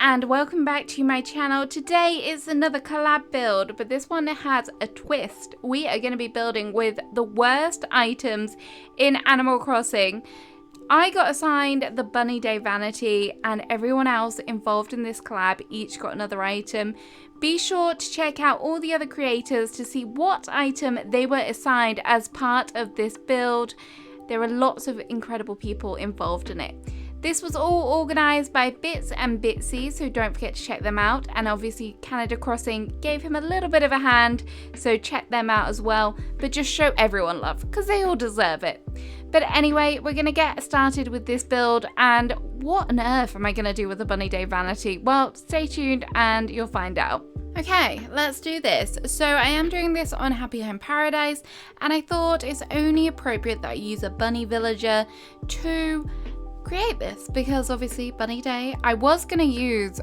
and welcome back to my channel. Today is another collab build, but this one has a twist. We are going to be building with the worst items in Animal Crossing. I got assigned the Bunny Day Vanity, and everyone else involved in this collab each got another item. Be sure to check out all the other creators to see what item they were assigned as part of this build. There are lots of incredible people involved in it. This was all organised by Bits and Bitsy, so don't forget to check them out. And obviously Canada Crossing gave him a little bit of a hand, so check them out as well. But just show everyone love, because they all deserve it. But anyway, we're going to get started with this build, and what on earth am I going to do with the Bunny Day Vanity? Well, stay tuned and you'll find out. Okay, let's do this. So I am doing this on Happy Home Paradise, and I thought it's only appropriate that I use a bunny villager to create this, because obviously Bunny Day. I was going to use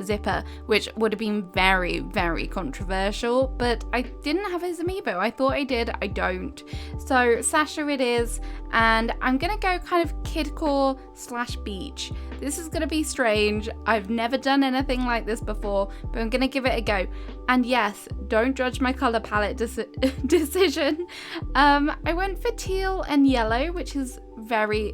Zipper, which would have been very controversial, but I didn't have his amiibo. I thought I did, I don't. So Sasha it is, and I'm going to go kind of kidcore / beach. This is going to be strange. I've never done anything like this before, but I'm going to give it a go. And yes, don't judge my color palette decision. I went for teal and yellow, which is very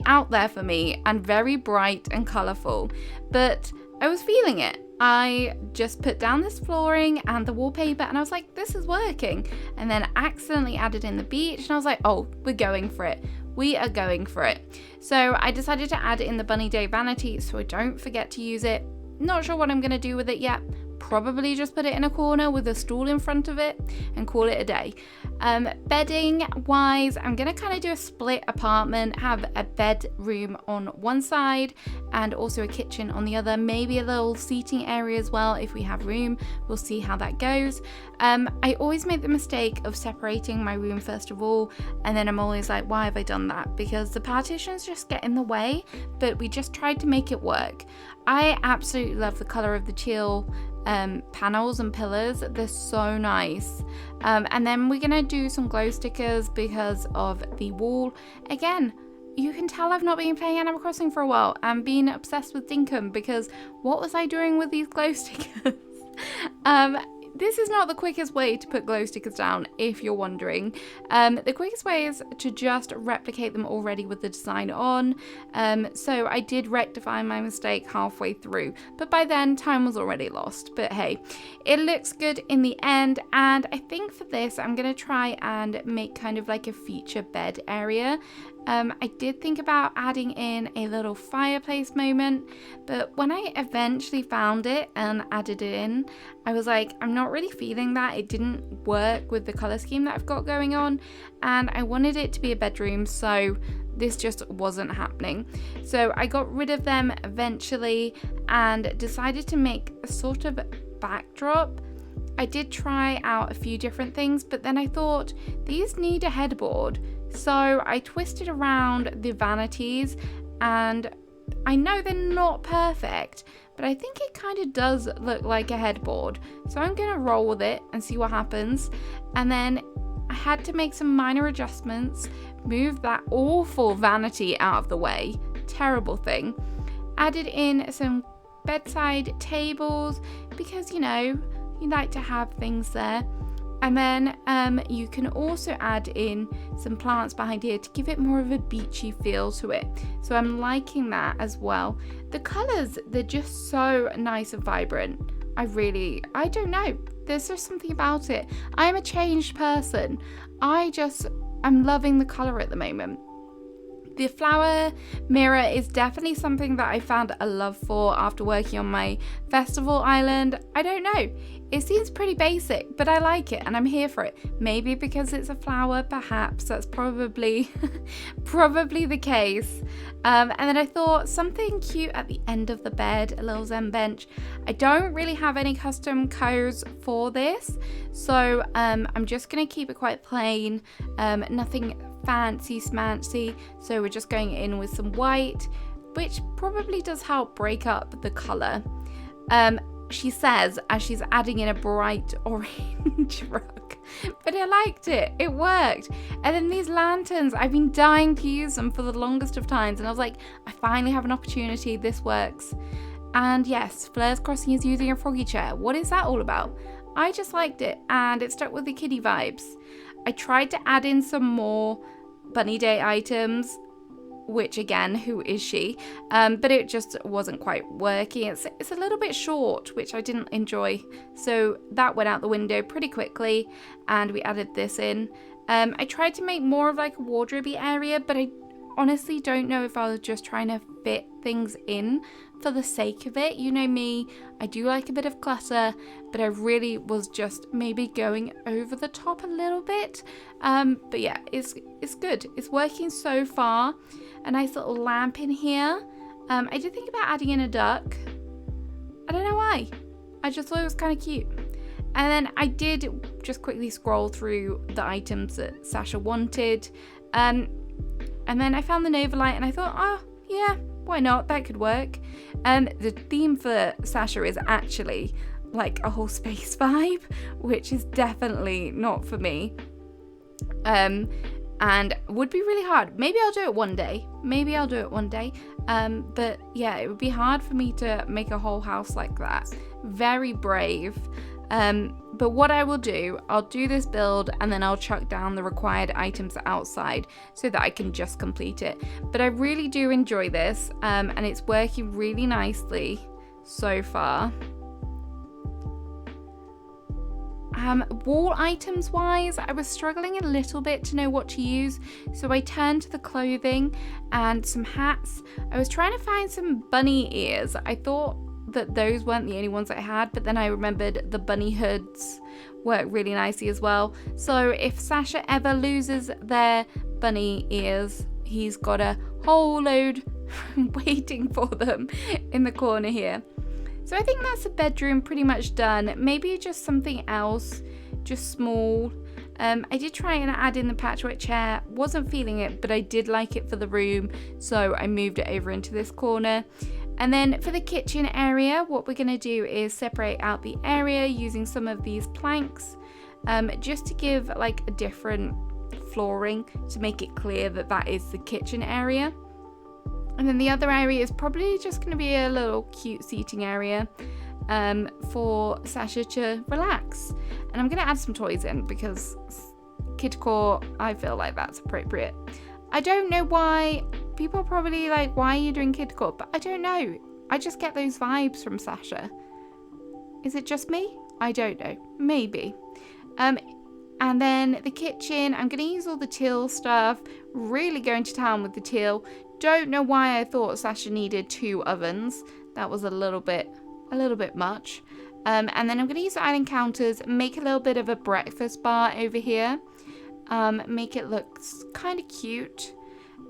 out there for me and very bright and colourful, but I was feeling it. I just put down this flooring and the wallpaper and I was like, this is working, and then accidentally added in the beach and I was like, oh, we're going for it. We are going for it. So I decided to add in the Bunny Day Vanity so I don't forget to use it. Not sure what I'm going to do with it yet. Probably just put it in a corner with a stool in front of it and call it a day. Bedding wise, I'm going to kind of do a split apartment, have a bedroom on one side and also a kitchen on the other, maybe a little seating area as well if we have room. We'll see how that goes. I always make the mistake of separating my room first of all, and then I'm always like, why have I done that? Because the partitions just get in the way, but we just tried to make it work. I absolutely love the colour of the teal panels and pillars. They're so nice. And then we're gonna do some glow stickers because of the wall. Again, you can tell I've not been playing Animal Crossing for a while. I'm being obsessed with Dinkum because what was I doing with these glow stickers? This is not the quickest way to put glow stickers down, if you're wondering. The quickest way is to just replicate them already with the design on. So I did rectify my mistake halfway through, but by then time was already lost. But hey, it looks good in the end, and I think for this I'm going to try and make kind of like a feature bed area. I did think about adding in a little fireplace moment, but when I eventually found it and added it in, I was like, I'm not really feeling that. It didn't work with the color scheme that I've got going on, and I wanted it to be a bedroom, so this just wasn't happening. So I got rid of them eventually and decided to make a sort of backdrop. I did try out a few different things, but then I thought these need a headboard. So I twisted around the vanities, and I know they're not perfect, but I think it kind of does look like a headboard. So I'm going to roll with it and see what happens. And then I had to make some minor adjustments, move that awful vanity out of the way, terrible thing. Added in some bedside tables because, you know, you like to have things there. And then you can also add in some plants behind here to give it more of a beachy feel to it. So I'm liking that as well. The colours, they're just so nice and vibrant. I don't know. There's just something about it. I am a changed person. I'm loving the colour at the moment. The flower mirror is definitely something that I found a love for after working on my festival island. I don't know. It seems pretty basic, but I like it and I'm here for it. Maybe because it's a flower, perhaps. That's probably the case. And then I thought something cute at the end of the bed, a little zen bench. I don't really have any custom codes for this, so I'm just going to keep it quite plain. Nothing fancy smancy, so we're just going in with some white, which probably does help break up the colour. She says as she's adding in a bright orange rug, but I liked it. It worked. And then these lanterns, I've been dying to use them for the longest of times, and I was like, I finally have an opportunity. This works. And yes, Flair's Crossing is using a froggy chair. What is that all about? I just liked it and it stuck with the kiddie vibes. I tried to add in some more Bunny Day items, which again, who is she? But it just wasn't quite working. It's a little bit short, which I didn't enjoy. So that went out the window pretty quickly and we added this in. I tried to make more of like a wardrobe-y area, but I honestly don't know if I was just trying to fit things in for the sake of it. You know me, I do like a bit of clutter, but I really was just maybe going over the top a little bit. But yeah, it's good. It's working so far. A nice little lamp in here. I did think about adding in a duck. I don't know why. I just thought it was kind of cute. And then I did just quickly scroll through the items that Sasha wanted. And then I found the Nova Light and I thought, oh, yeah, why not? That could work. The theme for Sasha is actually like a whole space vibe, which is definitely not for me. And would be really hard. Maybe I'll do it one day. But yeah, it would be hard for me to make a whole house like that. Very brave. But what I will do, I'll do this build and then I'll chuck down the required items outside so that I can just complete it. But I really do enjoy this, and it's working really nicely so far. Wall items wise, I was struggling a little bit to know what to use, so I turned to the clothing and some hats. I was trying to find some bunny ears. I thought that those weren't the only ones I had, but then I remembered the bunny hoods work really nicely as well. So if Sasha ever loses their bunny ears, he's got a whole load waiting for them in the corner here. So I think that's the bedroom pretty much done. Maybe just something else, just small. I did try and add in the patchwork chair, wasn't feeling it, but I did like it for the room, so I moved it over into this corner. And then for the kitchen area, what we're going to do is separate out the area using some of these planks, just to give like a different flooring to make it clear that that is the kitchen area. And then the other area is probably just going to be a little cute seating area for Sasha to relax. And I'm going to add some toys in because kidcore, I feel like that's appropriate. I don't know why. People are probably like, why are you doing kidcore? But I don't know. I just get those vibes from Sasha. Is it just me? I don't know. Maybe. And then the kitchen, I'm going to use all the teal stuff. Really going to town with the teal. Don't know why I thought Sasha needed 2 ovens. That was a little bit much. And then I'm going to use the island counters, make a little bit of a breakfast bar over here. Make it look kind of cute.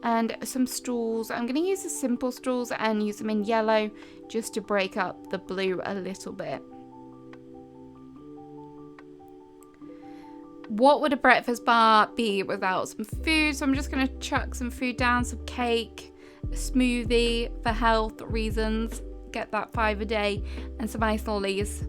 And some stools. I'm going to use the simple stools and use them in yellow just to break up the blue a little bit. What would a breakfast bar be without some food? So I'm just going to chuck some food down, some cake, a smoothie for health reasons. Get that 5 a day and some ice lollies.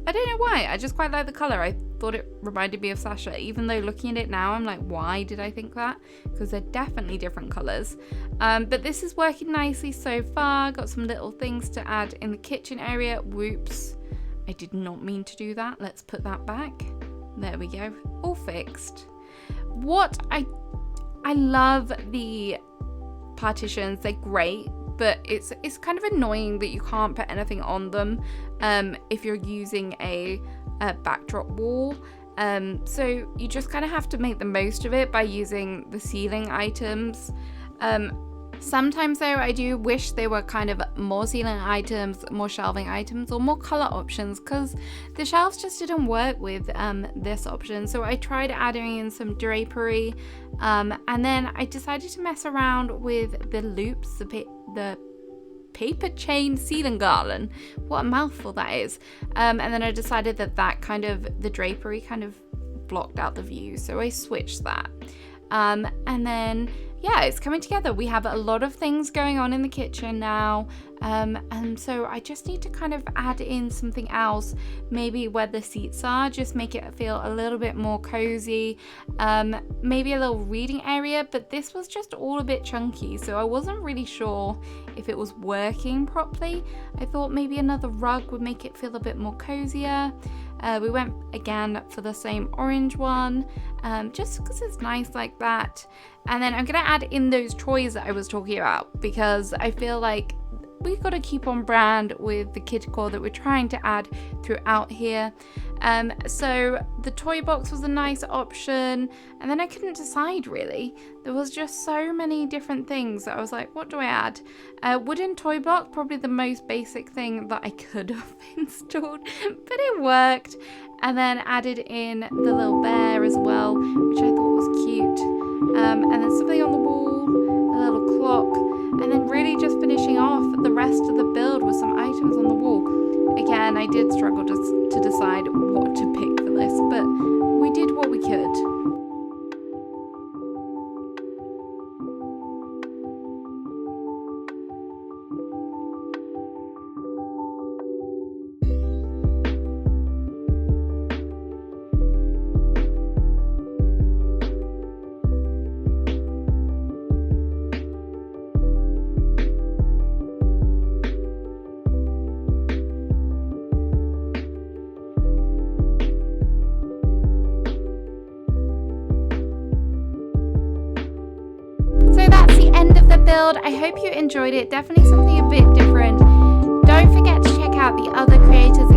I don't know why. I just quite like the colour. I thought it reminded me of Sasha, even though looking at it now, I'm like, why did I think that? Because they're definitely different colours. But this is working nicely so far. Got some little things to add in the kitchen area. Whoops. I did not mean to do that. Let's put that back. There we go. All fixed. I love the partitions. They're great. But it's kind of annoying that you can't put anything on them if you're using a backdrop wall. So you just kind of have to make the most of it by using the ceiling items. Sometimes though, I do wish there were kind of more ceiling items, more shelving items, or more color options, because the shelves just didn't work with this option. So I tried adding in some drapery, and then I decided to mess around with the loops, the paper chain ceiling garland. What a mouthful that is. And then I decided that kind of, the drapery kind of blocked out the view, so I switched that. And then yeah, it's coming together. We have a lot of things going on in the kitchen now. And so I just need to kind of add in something else, maybe where the seats are, just make it feel a little bit more cozy, maybe a little reading area, but this was just all a bit chunky, so I wasn't really sure if it was working properly. I thought maybe another rug would make it feel a bit more cozier. We went again for the same orange one, just because it's nice like that. And then I'm gonna add in those toys that I was talking about, because I feel like we've got to keep on brand with the kid core that we're trying to add throughout here. So the toy box was a nice option, and then I couldn't decide really. There was just so many different things that I was like, what do I add? Wooden toy box, probably the most basic thing that I could have installed, but it worked. And then added in the little bear as well, which I thought was cute. And then something on the wall, a little clock, and then really just finishing off the rest of the build with some items on the wall. Again, I did struggle to decide what to pick for this, but we did what we could. Build. I hope you enjoyed it. Definitely something a bit different. Don't forget to check out the other creators